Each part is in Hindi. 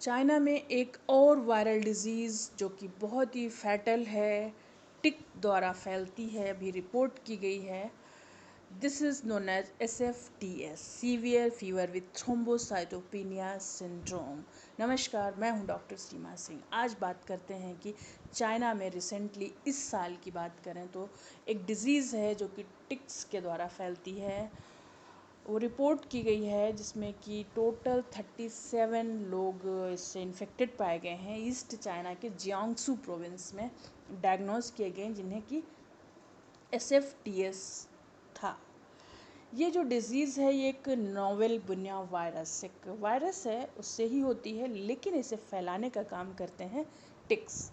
चाइना में एक और वायरल डिजीज़ जो कि बहुत ही फैटल है, टिक द्वारा फैलती है, अभी रिपोर्ट की गई है। This is known as SFTS, severe fever with thrombocytopenia syndrome. नमस्कार, मैं हूं डॉक्टर सीमा सिंह। आज बात करते हैं कि चाइना में रिसेंटली इस साल की बात करें तो एक डिज़ीज़ है जो कि टिक्स के द्वारा फैलती है। वो रिपोर्ट की गई है जिसमें कि टोटल 37 लोग इससे इन्फेक्टेड पाए गए हैं। ईस्ट चाइना के जियांगसू प्रोविंस में डायग्नोज किए गए जिन्हें कि SFTS था। ये जो डिज़ीज़ है ये एक नोवेल बुनिया वायरस, एक वायरस है, उससे ही होती है, लेकिन इसे फैलाने का काम करते हैं टिक्स।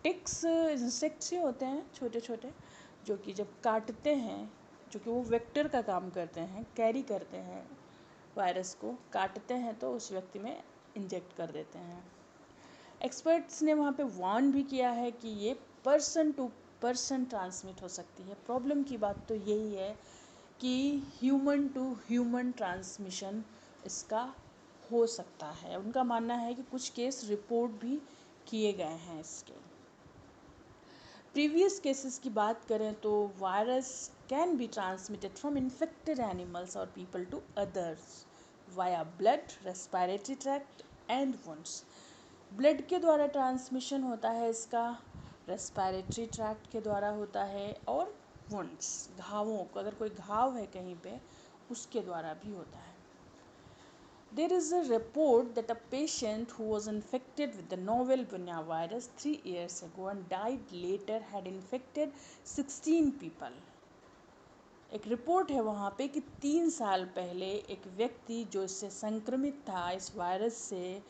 टिक्स इंसेक्ट से होते हैं, छोटे छोटे, जो कि जब काटते हैं, जो कि वो वेक्टर का काम करते हैं, कैरी करते हैं वायरस को, काटते हैं तो उस व्यक्ति में इंजेक्ट कर देते हैं। एक्सपर्ट्स ने वहाँ पे वार्न भी किया है कि ये पर्सन टू पर्सन ट्रांसमिट हो सकती है। प्रॉब्लम की बात तो यही है कि ह्यूमन टू ह्यूमन ट्रांसमिशन इसका हो सकता है। उनका मानना है कि कुछ केस रिपोर्ट भी किए गए हैं इसके। प्रीवियस केसेस की बात करें तो virus can be transmitted from infected animals और people to others via blood, respiratory tract and wounds. Blood के द्वारा ट्रांसमिशन होता है इसका, रेस्पिरेटरी ट्रैक्ट के द्वारा होता है, और वुंड्स, घावों को, अगर कोई घाव है कहीं पे, उसके द्वारा भी होता है। There is a report that a patient who was infected with the novel Bunya virus 3 years ago and died later had infected 16 people. एक रिपोर्ट है वहाँ पे कि 3 साल पहले एक व्यक्ति जो इससे संक्रमित था, इस वायरस से,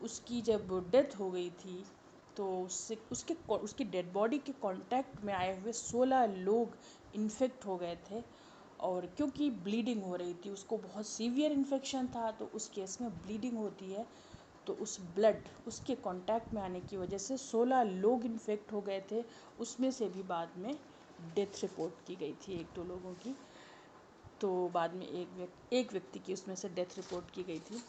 उसकी जब डेथ हो गई थी तो उसकी डेड बॉडी के कांटेक्ट में आए हुए 16 लोग इन्फेक्ट हो गए थे। और क्योंकि ब्लीडिंग हो रही थी, उसको बहुत सीवियर इन्फेक्शन था, तो उस केस में ब्लीडिंग होती है, तो उस ब्लड उसके कांटेक्ट में आने की वजह से 16 लोग इन्फेक्ट हो गए थे। उसमें से भी बाद में डेथ रिपोर्ट की गई थी 1-2 लोगों की, तो बाद में एक व्यक्ति की उसमें से डेथ रिपोर्ट की गई थी।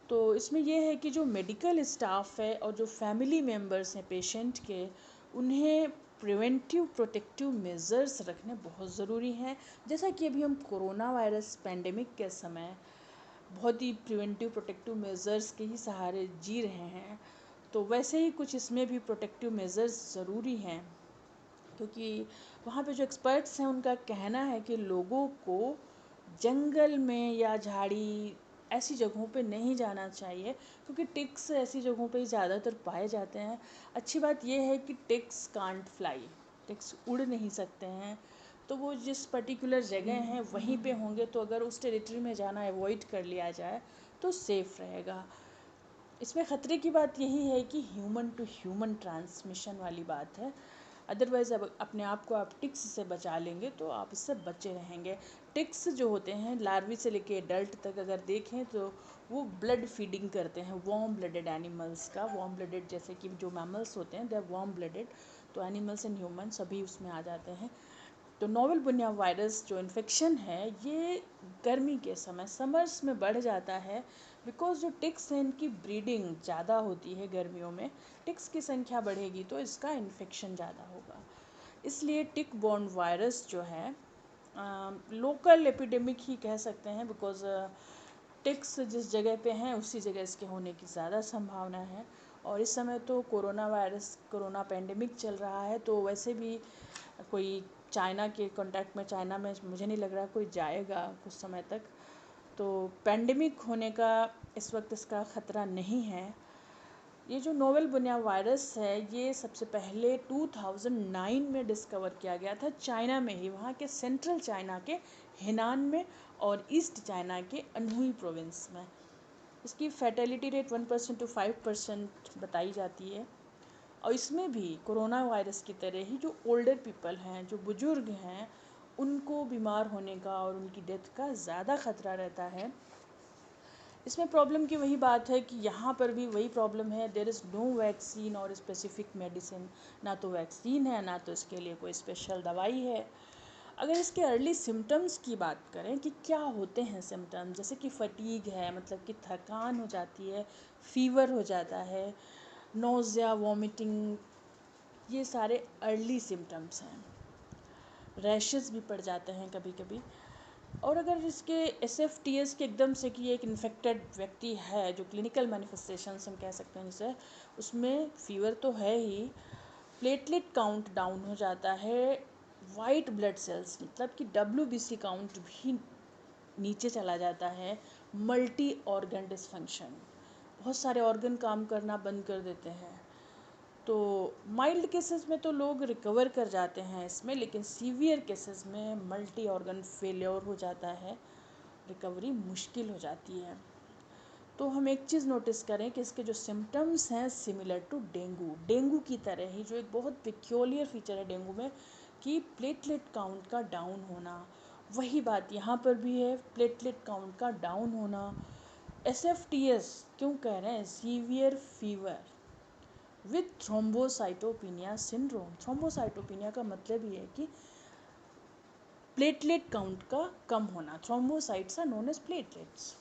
तो इसमें यह है कि जो मेडिकल स्टाफ है और जो फैमिली मेम्बर्स हैं पेशेंट के, उन्हें प्रिवेंटिव प्रोटेक्टिव मेजर्स रखने बहुत ज़रूरी हैं। जैसा कि अभी हम कोरोना वायरस पैंडेमिक के समय बहुत ही प्रिवेंटिव प्रोटेक्टिव मेजर्स के ही सहारे जी रहे हैं, तो वैसे ही कुछ इसमें भी प्रोटेक्टिव मेजर्स ज़रूरी हैं। क्योंकि वहाँ पे जो एक्सपर्ट्स हैं उनका कहना है कि लोगों को जंगल में या झाड़ी ऐसी जगहों पे नहीं जाना चाहिए, क्योंकि टिक्स ऐसी जगहों पे ही ज़्यादातर पाए जाते हैं। अच्छी बात यह है कि टिक्स कांट फ्लाई, टिक्स उड़ नहीं सकते हैं, तो वो जिस पर्टिकुलर जगह हैं वहीं पे होंगे, तो अगर उस टेरिटरी में जाना अवॉइड कर लिया जाए तो सेफ़ रहेगा। इसमें ख़तरे की बात यही है कि ह्यूमन टू ह्यूमन ट्रांसमिशन वाली बात है। अदरवाइज़ अब अपने आप को आप टिक्स से बचा लेंगे तो आप इससे बचे रहेंगे। टिक्स जो होते हैं लार्वी से लेके एडल्ट तक अगर देखें तो वो ब्लड फीडिंग करते हैं वार्म ब्लडेड एनिमल्स का। वार्म ब्लडेड जैसे कि जो मैमल्स होते हैं दे आर वार्म ब्लडेड, तो एनिमल्स एंड ह्यूमन सभी उसमें आ जाते हैं। तो नोवेल बुनिया वायरस जो इन्फेक्शन है ये गर्मी के समय समर्स में बढ़ जाता है, बिकॉज जो टिक्स हैं इनकी ब्रीडिंग ज़्यादा होती है गर्मियों में, टिक्स की संख्या बढ़ेगी तो इसका इन्फेक्शन ज़्यादा होगा। इसलिए टिक बॉर्न वायरस जो है लोकल एपिडेमिक ही कह सकते हैं, बिकॉज टिक्स जिस जगह पे हैं उसी जगह इसके होने की ज़्यादा संभावना है। और इस समय तो कोरोना पैंडेमिक चल रहा है, तो वैसे भी कोई चाइना के कांटेक्ट में, चाइना में मुझे नहीं लग रहा कोई जाएगा कुछ समय तक, तो पैंडेमिक होने का इस वक्त इसका ख़तरा नहीं है। ये जो नोवेल बुनिया वायरस है ये सबसे पहले 2009 में डिस्कवर किया गया था चाइना में ही, वहाँ के सेंट्रल चाइना के हेनान में और ईस्ट चाइना के अनहुई प्रोविंस में। इसकी फैटेलिटी रेट 1% to 5% बताई जाती है। और इसमें भी कोरोना वायरस की तरह ही जो ओल्डर पीपल हैं, जो बुजुर्ग हैं, उनको बीमार होने का और उनकी डेथ का ज़्यादा ख़तरा रहता है। इसमें प्रॉब्लम की वही बात है कि यहाँ पर भी वही प्रॉब्लम है, देयर इज़ नो वैक्सीन और स्पेसिफिक मेडिसिन। ना तो वैक्सीन है, ना तो इसके लिए कोई स्पेशल दवाई है। अगर इसके अर्ली सिम्टम्स की बात करें कि क्या होते हैं सिम्टम्स, जैसे कि फटीग है, मतलब कि थकान हो जाती है, फीवर हो जाता है, नोज़िया, वॉमिटिंग, ये सारे अर्ली सिम्टम्स हैं। रैशेस भी पड़ जाते हैं कभी कभी। और अगर इसके SFTS के एकदम से कि एक इन्फेक्टेड व्यक्ति है, जो क्लिनिकल मैनिफेस्टेशंस हम कह सकते हैं जिसे, उसमें फीवर तो है ही, प्लेटलेट काउंट डाउन हो जाता है, वाइट ब्लड सेल्स मतलब कि WBC काउंट भी नीचे चला जाता है, मल्टी ऑर्गन डिसफंक्शन, बहुत सारे ऑर्गन काम करना बंद कर देते हैं। तो माइल्ड केसेस में तो लोग रिकवर कर जाते हैं इसमें, लेकिन सीवियर केसेस में मल्टी ऑर्गन फेलियर हो जाता है, रिकवरी मुश्किल हो जाती है। तो हम एक चीज़ नोटिस करें कि इसके जो सिम्टम्स हैं सिमिलर टू डेंगू की तरह ही, जो एक बहुत पिक्योलियर फीचर है डेंगू में कि प्लेटलेट काउंट का डाउन होना, वही बात यहाँ पर भी है, प्लेटलेट काउंट का डाउन होना। SFTS क्यों कह रहे हैं, severe fever with thrombocytopenia syndrome. Thrombocytopenia का मतलब ये है कि प्लेटलेट काउंट का कम होना, thrombocytes are known as platelets.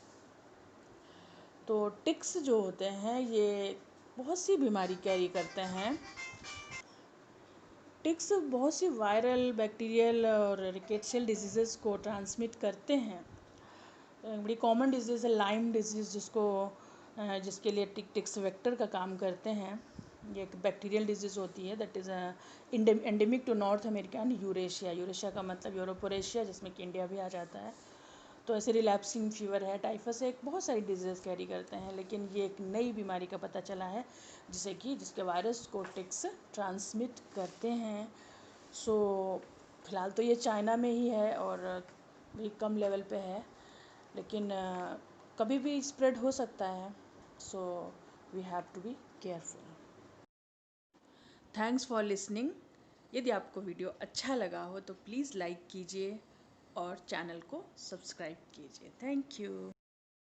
तो टिक्स जो होते हैं ये बहुत सी बीमारी कैरी करते हैं। टिक्स बहुत सी वायरल, बैक्टीरियल और रिकेट्शियल डिजीज़ को ट्रांसमिट करते हैं। बड़ी कॉमन डिजीज़ है लाइम डिजीज़, जिसके लिए टिक्स वेक्टर का काम करते हैं। ये एक बैक्टीरियल डिजीज़ होती है, that is endemic to North America and Eurasia. Eurasia का मतलब यूरोप और एशिया, जिसमें कि इंडिया भी आ जाता है। तो ऐसे रिलैप्सिंग फीवर है, टाइफस है, एक बहुत सारी डिजीज़ कैरी करते हैं, लेकिन ये एक नई बीमारी का पता चला है जिसके वायरस को टिक्स ट्रांसमिट करते हैं। सो फिलहाल तो ये चाइना में ही है और भी कम लेवल पे है, लेकिन कभी भी स्प्रेड हो सकता है। So we have to be careful. Thanks for listening. यदि आपको वीडियो अच्छा लगा हो तो प्लीज़ लाइक कीजिए और चैनल को सब्सक्राइब कीजिए। Thank you.